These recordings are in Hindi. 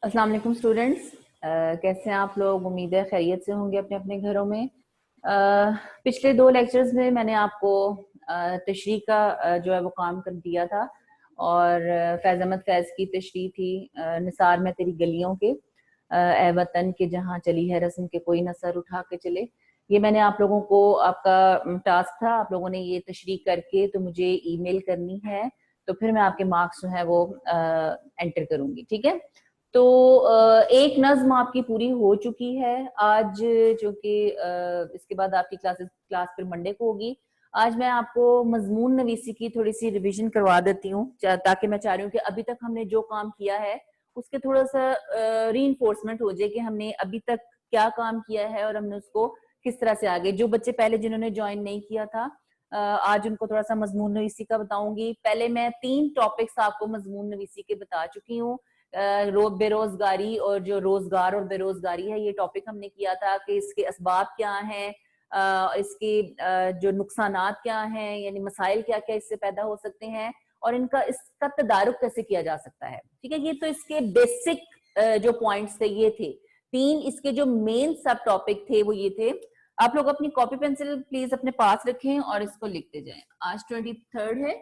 अस्सलाम वालेकुम स्टूडेंट्स। कैसे हैं आप लोग? उम्मीद है खैरियत से होंगे अपने अपने घरों में। पिछले 2 लेक्चर्स में मैंने आपको तशरीह का जो है वो काम कर दिया था और फैज़ अहमद फैज़ की तशरीह थी निसार में तेरी गलियों के ए वतन के जहाँ चली है रस्म के कोई न सर उठा के चले। ये मैंने आप लोगों को आपका टास्क था, आप लोगों ने ये तशरीह करके तो मुझे ईमेल करनी है, तो फिर मैं आपके मार्क्स जो है वो एंटर करूंगी। ठीक है, तो एक नज्म आपकी पूरी हो चुकी है आज, जो कि इसके बाद आपकी क्लास फिर मंडे को होगी। आज मैं आपको मजमून नवीसी की थोड़ी सी रिवीजन करवा देती हूँ, ताकि मैं चाह रही हूँ कि अभी तक हमने जो काम किया है उसके थोड़ा सा रीइंफोर्समेंट हो जाए कि हमने अभी तक क्या काम किया है और हमने उसको किस तरह से आगे। जो बच्चे पहले जिन्होंने ज्वाइन नहीं किया था, आज उनको थोड़ा सा मजमून नवीसी का बताऊंगी। पहले मैं 3 टॉपिक्स आपको मजमून नवीसी के बता चुकी हूँ। बेरोजगारी और जो रोजगार और बेरोजगारी है, ये टॉपिक हमने किया था कि इसके असबाब क्या हैं, इसके जो नुकसानात क्या हैं, यानी मसाइल क्या क्या इससे पैदा हो सकते हैं और इसका तदारुक कैसे किया जा सकता है। ठीक है, ये तो इसके बेसिक जो पॉइंट्स थे ये थे। 3 इसके जो मेन सब टॉपिक थे वो ये थे। आप लोग अपनी कॉपी पेंसिल प्लीज अपने पास रखें और इसको लिखते जाएं। आज 23 है।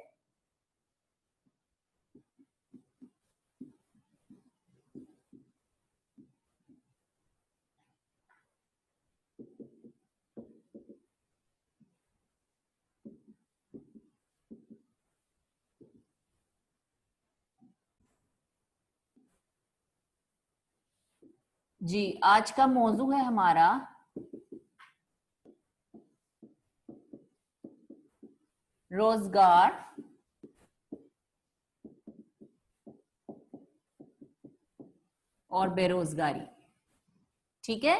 जी, आज का मौजू है हमारा रोजगार और बेरोजगारी। ठीक है,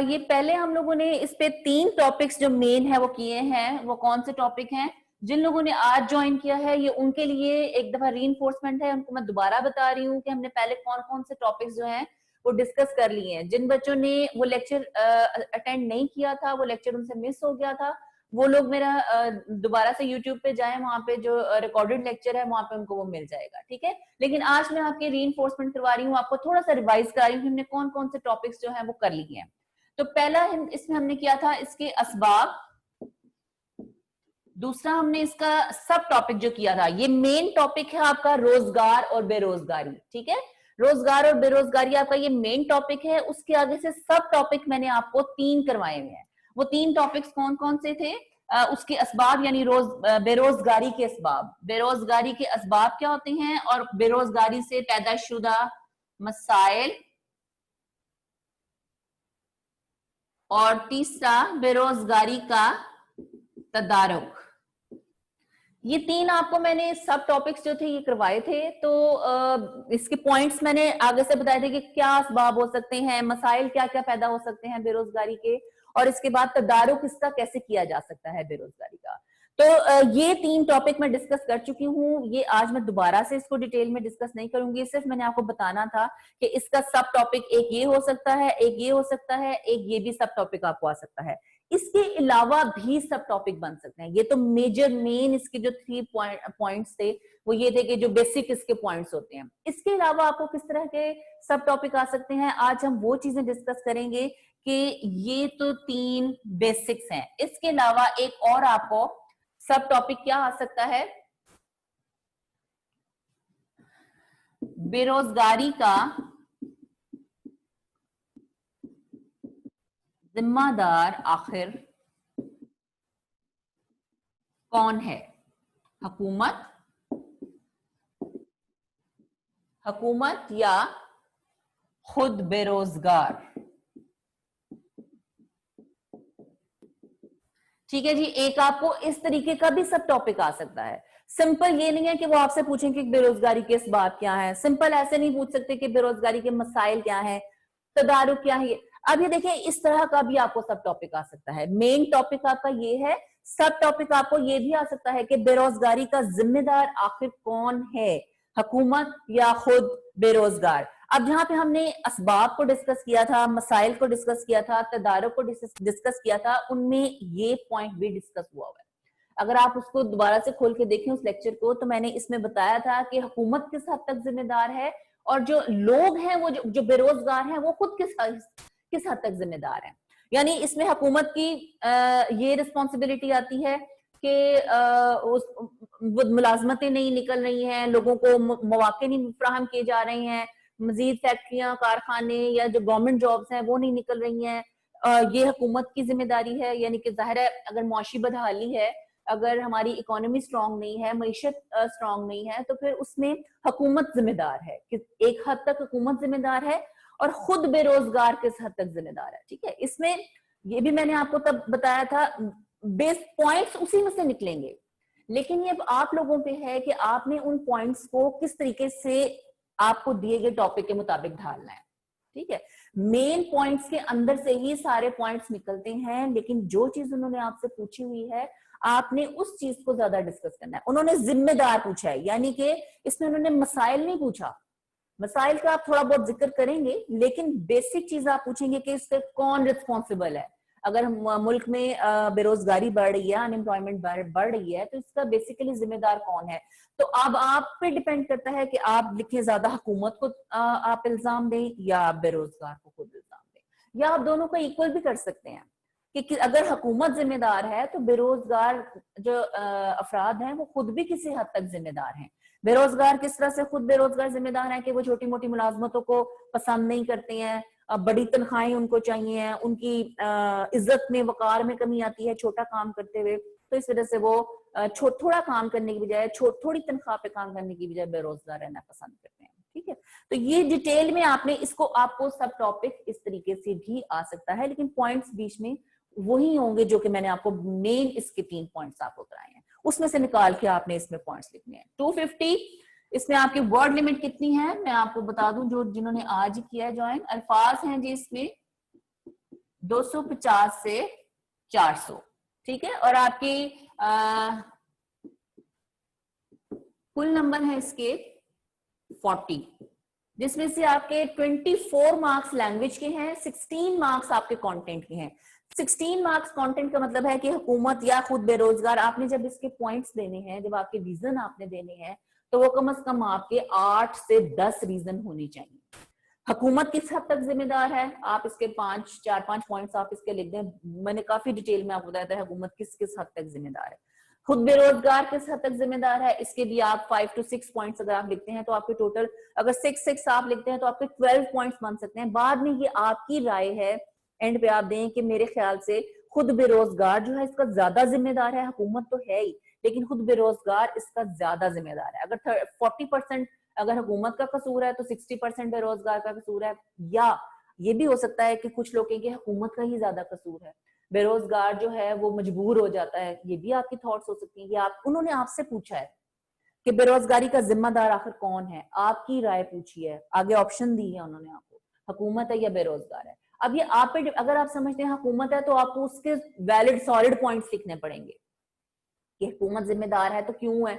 ये पहले हम लोगों ने इस पे 3 टॉपिक्स जो मेन है वो किए हैं। वो कौन से टॉपिक हैं? जिन लोगों ने आज ज्वाइन किया है ये उनके लिए एक दफा रीइंफोर्समेंट है, उनको मैं दोबारा बता रही हूँ कि हमने पहले कौन कौन से टॉपिक्स जो हैं वो डिस्कस कर लिए हैं। जिन बच्चों ने वो लेक्चर अटेंड नहीं किया था, वो लेक्चर उनसे मिस हो गया था, वो लोग मेरा दोबारा से यूट्यूब पे जाएं, वहां पे जो रिकॉर्डेड लेक्चर है वहां पे उनको वो मिल जाएगा। ठीक है, लेकिन आज मैं आपके रीइंफोर्समेंट करवा रही हूँ, आपको थोड़ा सा रिवाइज करा रही हूँ कि हमने कौन कौन से टॉपिक्स जो है वो कर लिए हैं। तो पहला इसमें हमने किया था इसके असबाब। दूसरा हमने इसका सब टॉपिक जो किया था, ये मेन टॉपिक है आपका रोजगार और बेरोजगारी। ठीक है, रोजगार और बेरोजगारी आपका ये मेन टॉपिक है। उसके आगे से सब टॉपिक मैंने आपको 3 करवाए हुए हैं। वो 3 टॉपिक्स कौन कौन से थे? उसके असबाब, यानी बेरोजगारी के असबाब। बेरोजगारी के असबाब क्या होते हैं और बेरोजगारी से पैदाशुदा मसाइल, और तीसरा बेरोजगारी का तदारुक। ये 3 आपको मैंने सब टॉपिक्स जो थे ये करवाए थे। तो इसके पॉइंट्स मैंने आगे से बताए थे कि क्या असबाब हो सकते हैं, मसाइल क्या क्या पैदा हो सकते हैं बेरोजगारी के, और इसके बाद तदारुक इसका कैसे किया जा सकता है बेरोजगारी का। तो ये 3 टॉपिक मैं डिस्कस कर चुकी हूँ। ये आज मैं दोबारा से इसको डिटेल में डिस्कस नहीं करूंगी, सिर्फ मैंने आपको बताना था कि इसका सब टॉपिक एक ये हो सकता है, एक ये हो सकता है, एक ये भी सब टॉपिक आपको आ सकता है। इसके अलावा भी सब टॉपिक बन सकते हैं। ये तो मेजर मेन इसके जो 3 पॉइंट्स थे वो ये थे कि जो बेसिक इसके पॉइंट्स होते हैं। इसके अलावा आपको किस तरह के सब टॉपिक आ सकते हैं, आज हम वो चीजें डिस्कस करेंगे कि ये तो 3 बेसिक्स हैं। इसके अलावा एक और आपको सब टॉपिक क्या आ सकता है? बेरोजगारी का जिम्मेदार आखिर कौन है? हुकूमत, हुकूमत या खुद बेरोजगार? ठीक है जी, एक आपको इस तरीके का भी सब टॉपिक आ सकता है। सिंपल ये नहीं है कि वो आपसे पूछें कि बेरोजगारी के असबाब क्या है, सिंपल ऐसे नहीं पूछ सकते कि बेरोजगारी के मसाइल क्या है, तदारुक क्या है। अब ये देखिए, इस तरह का भी आपको सब टॉपिक आ सकता है। मेन टॉपिक आपका ये है, सब टॉपिक आपको ये भी आ सकता है कि बेरोजगारी का जिम्मेदार आखिर कौन है, हुकूमत या खुद बेरोजगार। अब जहां पे हमने असबाब को डिस्कस किया था, मसाइल को डिस्कस किया था, तदारुक को डिस्कस किया था, उनमें ये पॉइंट भी डिस्कस हुआ हुआ है। अगर आप उसको दोबारा से खोल के देखें उस लेक्चर को, तो मैंने इसमें बताया था कि हुकूमत किस हद तक जिम्मेदार है और जो लोग हैं वो जो बेरोजगार हैं वो खुद किस हद तक जिम्मेदार हैं। यानी इसमें हुकूमत की ये रिस्पॉन्सिबिलिटी आती है कि मुलाजमतें नहीं निकल रही हैं, लोगों को मौके नहीं फराहम किए जा रहे हैं, मजीद फैक्ट्रियां कारखाने या जो गवर्नमेंट जॉब्स हैं वो नहीं निकल रही हैं, ये हुकूमत की जिम्मेदारी है। यानी कि जाहिर है अगर मौशी बदहाली है, अगर हमारी इकोनॉमी स्ट्रांग नहीं है, मईशत स्ट्रांग नहीं है, तो फिर उसमें हुकूमत जिम्मेदार है कि एक हद तक हुकूमत जिम्मेदार है और खुद बेरोजगार किस हद तक जिम्मेदार है। ठीक है, इसमें ये भी मैंने आपको तब बताया था, बेस पॉइंट्स उसी में से निकलेंगे, लेकिन ये आप लोगों पे है कि आपने उन पॉइंट्स को किस तरीके से आपको दिए गए टॉपिक के मुताबिक ढालना है। ठीक है, मेन पॉइंट्स के अंदर से ही सारे पॉइंट्स निकलते हैं, लेकिन जो चीज उन्होंने आपसे पूछी हुई है आपने उस चीज को ज्यादा डिस्कस करना है। उन्होंने जिम्मेदार पूछा है, यानी कि इसमें उन्होंने मसाइल नहीं पूछा, मसाइल का आप थोड़ा बहुत जिक्र करेंगे, लेकिन बेसिक चीज आप पूछेंगे कि इसका कौन रिस्पॉन्सिबल है। अगर मुल्क में बेरोजगारी बढ़ रही है, अनएम्प्लॉयमेंट बढ़ रही है, तो इसका बेसिकली जिम्मेदार कौन है। तो अब आप पे डिपेंड करता है कि आप लिखें ज्यादा हुकूमत को आप इल्जाम दें या आप बेरोजगार को खुद इल्जाम दें, या आप दोनों को इक्वल भी कर सकते हैं कि अगर हुकूमत जिम्मेदार है तो बेरोजगार जो अफराद हैं वो खुद भी किसी हद तक जिम्मेदार हैं। बेरोजगार किस तरह से खुद बेरोजगार जिम्मेदार हैं कि वो छोटी मोटी मुलाजमतों को पसंद नहीं करते हैं, बड़ी तनख्वाहें उनको चाहिए, उनकी इज्जत में वकार में कमी आती है छोटा काम करते हुए, तो इस वजह से वो थोड़ा काम करने की बजाय थोड़ी तनख्वाह पे काम करने की बजाय बेरोजगार रहना पसंद करते हैं। ठीक है, तो ये डिटेल में आपने इसको, आपको सब टॉपिक इस तरीके से भी आ सकता है, लेकिन पॉइंट्स बीच में वही होंगे जो कि मैंने आपको मेन इसके 3 पॉइंट्स आपको कराए हैं, उसमें से निकाल के आपने इसमें पॉइंट्स लिखने हैं। 250 इसमें आपकी वर्ड लिमिट कितनी है मैं आपको बता दूं, जो जिन्होंने आज किया है ज्वाइन, अल्फाज हैं जी इसमें 250 से 400। ठीक है, और आपकी कुल नंबर है इसके 40, जिसमें से आपके 24 मार्क्स लैंग्वेज के हैं, 16 मार्क्स आपके कंटेंट के हैं। 16 मार्क्स कंटेंट का मतलब है कि हुकूमत या खुद बेरोजगार, आपने जब इसके पॉइंट्स देने हैं, जब आपके रीजन आपने देने हैं, तो वो कम से कम आपके 8 से 10 रीजन होने चाहिए। हुकूमत किस हद तक जिम्मेदार है, आप इसके 4-5 पॉइंट्स आप इसके लिख दें। मैंने काफी डिटेल में आपको बताया था हुकूमत किस हद तक जिम्मेदार है। खुद बेरोजगार किस हद तक जिम्मेदार है, इसके भी आप 5 to 6 पॉइंट्स अगर आप लिखते हैं तो आपके टोटल, अगर 6 आप लिखते हैं तो आपके 12 पॉइंट्स बन सकते हैं। बाद में ये आपकी राय है, एंड पे आप दें कि मेरे ख्याल से खुद बेरोजगार जो है इसका ज्यादा जिम्मेदार है, हुकूमत तो है ही, लेकिन खुद बेरोजगार इसका ज्यादा जिम्मेदार है। अगर 40% अगर हुकूमत का कसूर है तो 60% बेरोजगार का कसूर है, या ये भी हो सकता है कि कुछ लोग कहेंगे हुकूमत का ही ज्यादा कसूर है, बेरोजगार जो है वो मजबूर हो जाता है। ये भी आपकी थॉट्स हो सकती है। ये आप, उन्होंने आपसे पूछा है कि बेरोजगारी का जिम्मेदार आखिर कौन है, आपकी राय पूछी है, आगे ऑप्शन दी है उन्होंने आपको, हुकूमत है या बेरोजगार है। अब ये आप पे, अगर आप समझते हैं हुकूमत है तो आपको उसके वैलिड सॉलिड पॉइंट्स लिखने पड़ेंगे कि हुकूमत जिम्मेदार है तो क्यों है,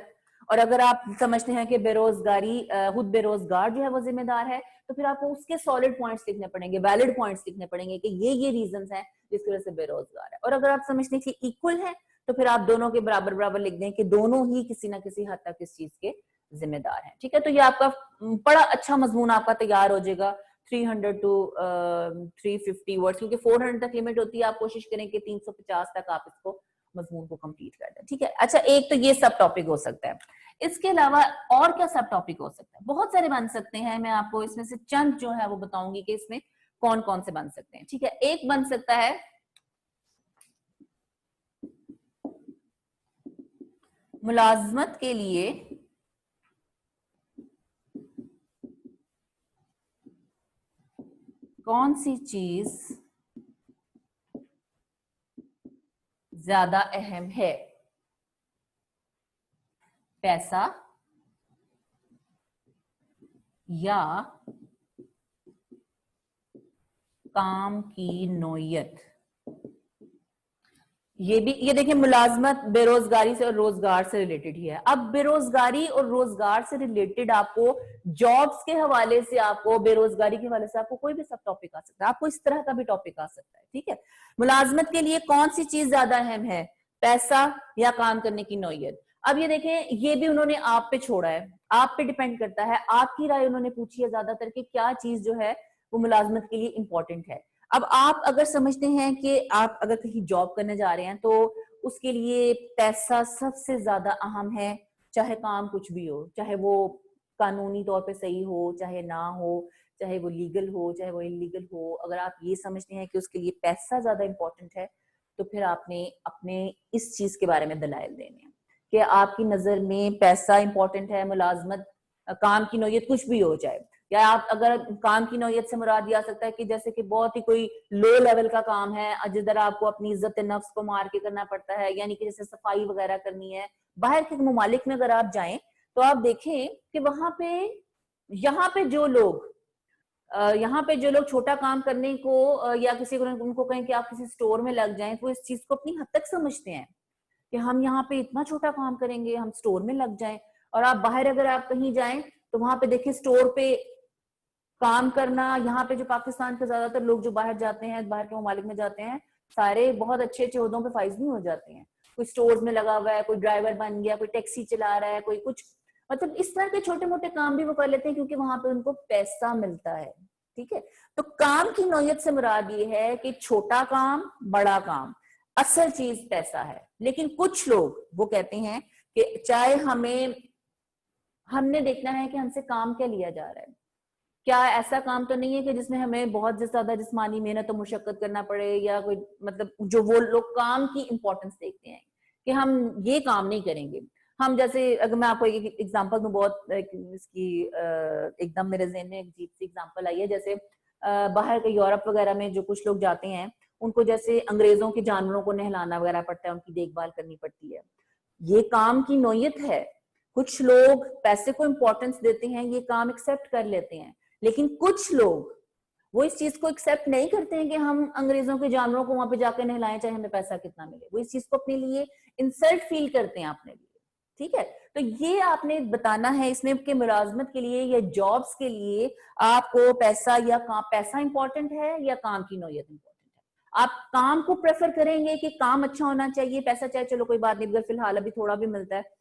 और अगर आप समझते हैं कि बेरोजगारी खुद बेरोजगार जो है वो जिम्मेदार है, तो फिर आपको उसके सॉलिड पॉइंट्स लिखने पड़ेंगे, वैलिड पॉइंट्स लिखने पड़ेंगे कि ये रीजंस हैं जिसकी वजह से बेरोजगार है। और अगर आप समझते हैं कि इक्वल है तो फिर आप दोनों के बराबर बराबर लिख दें कि दोनों ही किसी ना किसी हद तक इस चीज के जिम्मेदार हैं। ठीक है, तो ये आपका बड़ा अच्छा मजमून आपका तैयार हो जाएगा 300 to 350 वर्ड्स, क्योंकि 400 तक लिमिट होती है। आप कोशिश करें कि 350 तक आप इसको मजमून को कंप्लीट कर दें। ठीक है, अच्छा, एक तो ये सब टॉपिक हो सकता है, इसके अलावा और क्या सब टॉपिक हो सकता है, बहुत सारे बन सकते हैं। मैं आपको इसमें से चंद जो है वो बताऊंगी कि इसमें कौन कौन से बन सकते हैं। ठीक है, एक बन सकता है मुलाजमत के लिए कौन सी चीज ज्यादा अहम है, पैसा या काम की नौयत। ये भी, ये देखिए, मुलाजमत बेरोजगारी से और रोजगार से रिलेटेड ही है। अब बेरोजगारी और रोजगार से रिलेटेड आपको जॉब्स के हवाले से, आपको बेरोजगारी के हवाले से आपको कोई भी सब टॉपिक आ सकता है, आपको इस तरह का भी टॉपिक आ सकता है। ठीक है, मुलाजमत के लिए कौन सी चीज ज्यादा अहम है, पैसा या काम करने की नौयत। अब ये देखें, ये भी उन्होंने आप पे छोड़ा है, आप पे डिपेंड करता है, आपकी राय उन्होंने पूछी है ज्यादातर कि क्या चीज जो है वो मुलाजमत के लिए इंपॉर्टेंट है। अब आप अगर समझते हैं कि आप अगर कहीं जॉब करने जा रहे हैं तो उसके लिए पैसा सबसे ज्यादा अहम है, चाहे काम कुछ भी हो, चाहे वो कानूनी तौर पे सही हो चाहे ना हो, चाहे वो लीगल हो चाहे वो इलीगल हो, अगर आप ये समझते हैं कि उसके लिए पैसा ज्यादा इंपॉर्टेंट है तो फिर आपने अपने इस चीज के बारे में दलाइल देने हैं कि आपकी नजर में पैसा इंपॉर्टेंट है, मुलाजमत काम की नौयत कुछ भी हो जाए, या आप अगर काम की नौयत से मुराद दिया सकता है कि जैसे कि बहुत ही कोई लो लेवल का काम है जिधर आपको अपनी इज्जत नफ्स को मार के करना पड़ता है, यानी कि जैसे सफाई वगैरह करनी है, बाहर के ममालिक में अगर आप जाएं तो आप देखें कि वहां पे यहाँ पे जो लोग यहाँ पे जो लोग छोटा काम करने को या किसी को उनको कहें कि आप किसी स्टोर में लग जाएं तो इस चीज को अपनी हद तक समझते हैं कि हम यहाँ पे इतना छोटा काम करेंगे, हम स्टोर में लग जाएं। और आप बाहर अगर आप कहीं जाएं तो वहां पे देखिए स्टोर पे काम करना, यहाँ पे जो पाकिस्तान के ज्यादातर लोग जो बाहर जाते हैं, बाहर के ममालिक में जाते हैं, सारे बहुत अच्छे अच्छे ओहदों पे फाइज नहीं हो जाते हैं। कोई स्टोर्स में लगा हुआ है, कोई ड्राइवर बन गया, कोई टैक्सी चला रहा है, कोई कुछ, मतलब इस तरह के छोटे मोटे काम भी वो कर लेते हैं क्योंकि वहां पे उनको पैसा मिलता है। ठीक है, तो काम की नौयत से मुराद ये है कि छोटा काम बड़ा काम, असल चीज पैसा है। लेकिन कुछ लोग वो कहते हैं कि चाहे हमने देखना है कि हमसे काम क्या लिया जा रहा है, क्या ऐसा काम तो नहीं है कि जिसमें हमें बहुत ज्यादा जिस्मानी मेहनत और मुशक्कत करना पड़े, या कोई मतलब जो वो लोग काम की इंपॉर्टेंस देखते हैं कि हम ये काम नहीं करेंगे। हम जैसे अगर मैं आपको एक एग्जांपल दूं, बहुत इसकी एकदम मेरे ज़हन में एक अजीब सी एग्जांपल आई है, जैसे बाहर के यूरोप वगैरह में जो कुछ लोग जाते हैं उनको जैसे अंग्रेजों के जानवरों को नहलाना वगैरह पड़ता है, उनकी देखभाल करनी पड़ती है, ये काम की नौयत है। कुछ लोग पैसे को इंपॉर्टेंस देते हैं, ये काम एक्सेप्ट कर लेते हैं, लेकिन कुछ लोग वो इस चीज को एक्सेप्ट नहीं करते हैं कि हम अंग्रेजों के जानवरों को वहां पे जाकर नहलाएं चाहे हमें पैसा कितना मिले, वो इस चीज को अपने लिए इंसल्ट फील करते हैं अपने लिए। ठीक है, तो ये आपने बताना है इसमें कि मुलाजमत के लिए या जॉब्स के लिए आपको पैसा या काम, पैसा इंपॉर्टेंट है या काम की नौयत इंपॉर्टेंट है। आप काम को प्रेफर करेंगे कि काम अच्छा होना चाहिए, पैसा चाहे चलो कोई बात नहीं, अगर फिलहाल अभी थोड़ा भी मिलता है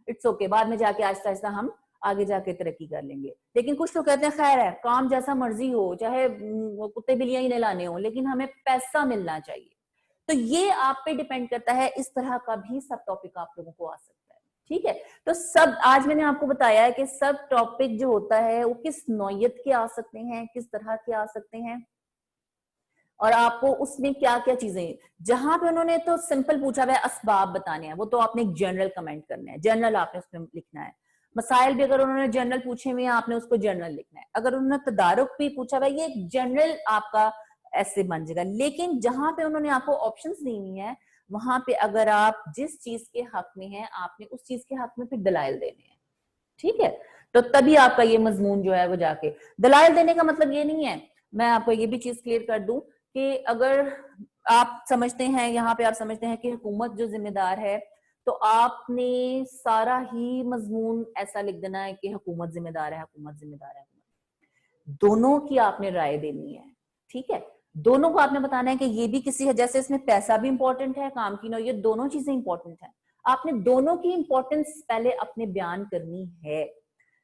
इट्स ओके, बाद में जाके आहिस्ता आहिस्ता हम आगे जाके तरक्की कर लेंगे। लेकिन कुछ लोग कहते हैं खैर है काम जैसा मर्जी हो, चाहे कुत्ते बिल्लियां ही नहलाने हो, लेकिन हमें पैसा मिलना चाहिए। तो ये आप पे डिपेंड करता है, इस तरह का भी सब टॉपिक आप लोगों को आ सकता है। ठीक है, तो सब आज मैंने आपको बताया है कि सब टॉपिक जो होता है वो किस नौयत के आ सकते हैं, किस तरह के आ सकते हैं, और आपको उसमें क्या क्या चीजें, जहां पे उन्होंने तो सिंपल पूछा हुआ है असबाब बताने हैं, वो तो आपने एक जनरल कमेंट करना है, जनरल आपने उसमें लिखना है। मसाइल भी अगर उन्होंने जनरल पूछे हुए हैं आपने उसको जनरल लिखना है। अगर उन्होंने तदारुक भी पूछा हुआ है, ये एक जनरल आपका ऐसे बन जाएगा। लेकिन जहां पे उन्होंने आपको ऑप्शंस दी हुई है, वहां पे अगर आप जिस चीज के हक में हैं आपने उस चीज के हक में फिर दलाइल देने हैं। ठीक है, तो तभी आपका ये मजमून जो है वो जाके, दलाइल देने का मतलब ये नहीं है, मैं आपको ये भी चीज क्लियर कर दूं कि अगर आप समझते हैं, यहाँ पे आप समझते हैं कि हुकूमत जो जिम्मेदार है, तो आपने सारा ही मजमून ऐसा लिख देना है कि हुकूमत जिम्मेदार है, हुकूमत जिम्मेदार है। दोनों की आपने राय देनी है। ठीक है, दोनों को आपने बताना है कि ये भी किसी है, जैसे इसमें पैसा भी इंपॉर्टेंट है, काम की नौयत, दोनों चीजें इंपॉर्टेंट है। आपने दोनों की इंपॉर्टेंस पहले अपने बयान करनी है।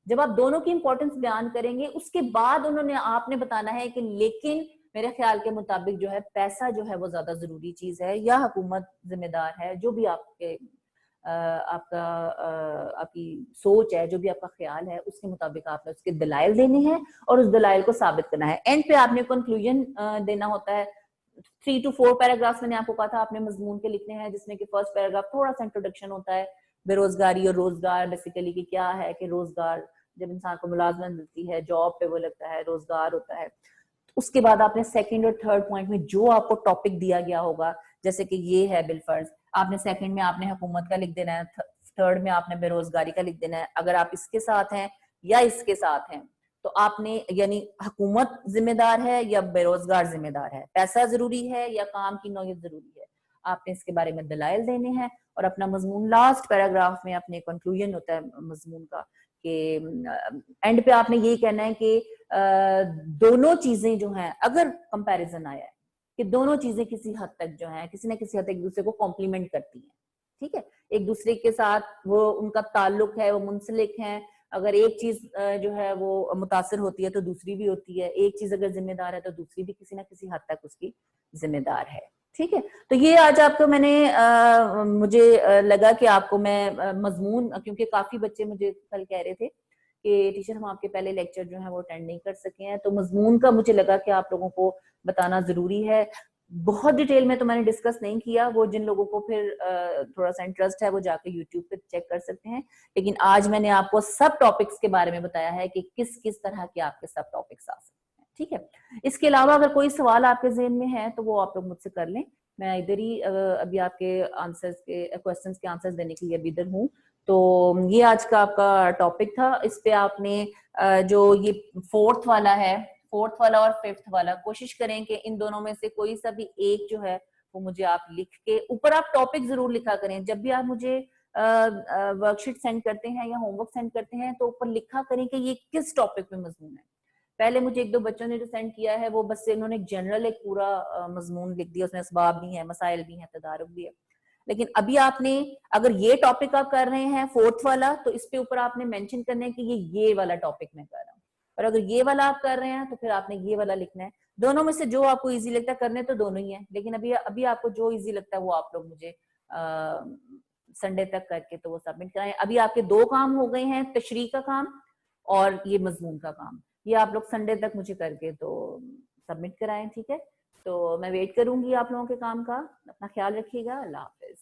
जब आप दोनों की इंपॉर्टेंस बयान करेंगे उसके बाद उन्होंने आपने बताना है कि लेकिन मेरे ख्याल के मुताबिक जो है पैसा जो है वो ज्यादा जरूरी चीज है, या हुकूमत जिम्मेदार है, जो भी आपके आपकी सोच है, जो भी आपका ख्याल है, उसके मुताबिक आपने उसके दलाइल देने हैं और उस दलाइल को साबित करना है। एंड पे आपने कंक्लूजन देना होता है। 3 to 4 पैराग्राफ्स मैंने आपको कहा था आपने मजमून के लिखने हैं, जिसमें कि फर्स्ट पैराग्राफ थोड़ा सा इंट्रोडक्शन होता है, बेरोजगारी और रोजगार बेसिकली कि क्या है, कि रोजगार जब इंसान को मुलाजमत मिलती है, जॉब पे वो लगता है, रोजगार होता है। उसके बाद आपने सेकंड और थर्ड पॉइंट में जो आपको टॉपिक दिया गया होगा, जैसे कि ये है बिलफर्ज, आपने सेकंड में आपने हुकूमत का लिख देना है, थर्ड में आपने बेरोजगारी का लिख देना है। अगर आप इसके साथ हैं या इसके साथ हैं तो आपने, यानी हुकूमत जिम्मेदार है या बेरोजगार जिम्मेदार है, पैसा जरूरी है या काम की नौयत जरूरी है, आपने इसके बारे में दलाइल देने हैं। और अपना मजमून लास्ट पैराग्राफ में अपने कंक्लूजन होता है मजमून का, कि एंड पे आपने यही कहना है कि दोनों चीजें जो हैं, अगर कंपैरिजन आया है कि दोनों चीजें किसी हद तक जो है किसी ना किसी हद तक एक दूसरे को कॉम्प्लीमेंट करती हैं। ठीक है, एक दूसरे के साथ वो उनका ताल्लुक है, वो मुंसलिक हैं, अगर एक चीज जो है वो मुतासिर होती है तो दूसरी भी होती है, एक चीज अगर जिम्मेदार है तो दूसरी भी किसी ना किसी हद तक उसकी जिम्मेदार है। ठीक है, तो ये आज आपको मैंने मुझे लगा कि आपको मैं मजमून, क्योंकि काफी बच्चे मुझे कल कह रहे थे कि टीचर हम आपके पहले लेक्चर जो है वो अटेंड नहीं कर सके हैं, तो मजमून का मुझे लगा कि आप लोगों को बताना जरूरी है। बहुत डिटेल में तो मैंने डिस्कस नहीं किया, वो जिन लोगों को फिर थोड़ा सा इंटरेस्ट है वो जाके यूट्यूब पे चेक कर सकते हैं, लेकिन आज मैंने आपको सब टॉपिक्स के बारे में बताया है कि किस किस तरह के आपके सब टॉपिक्स आ सकते हैं। ठीक है, इसके अलावा अगर कोई सवाल आपके ज़हन में है तो वो आप लोग मुझसे कर लें, मैं इधर ही अभी आपके आंसर्स के क्वेश्चंस के आंसर्स देने के लिए अभी इधर हूँ। तो ये आज का आपका टॉपिक था। इस पे आपने जो ये फोर्थ वाला और फिफ्थ वाला, कोशिश करें कि इन दोनों में से कोई सा भी एक जो है वो मुझे आप लिख के, ऊपर आप टॉपिक जरूर लिखा करें जब भी आप मुझे वर्कशीट सेंड करते हैं या होमवर्क सेंड करते हैं, तो ऊपर लिखा करें कि ये किस टॉपिक पे मजमून है। पहले मुझे एक दो बच्चों ने जो सेंड किया है वो बस उन्होंने जनरल एक पूरा मजमून लिख दिया, उसमें असबाब भी है, मसाइल भी है, तदारुक भी है। लेकिन अभी आपने अगर ये टॉपिक आप कर रहे हैं फोर्थ वाला, तो इस पे ऊपर आपने मेंशन करना है कि ये वाला टॉपिक मैं कर रहा हूँ। और अगर ये वाला आप कर रहे हैं तो फिर आपने ये वाला लिखना है। दोनों में से जो आपको इजी लगता है, करने तो दोनों ही है, लेकिन अभी अभी आपको जो इजी लगता है वो आप लोग मुझे संडे तक करके तो वो सबमिट कराएं। अभी आपके दो काम हो गए हैं, तशरीह का काम और ये मजमून का काम, ये आप लोग संडे तक मुझे करके तो सबमिट कराएं। ठीक है, तो मैं वेट करूंगी आप लोगों के काम का। अपना ख्याल रखिएगा। अल्लाह हाफिज।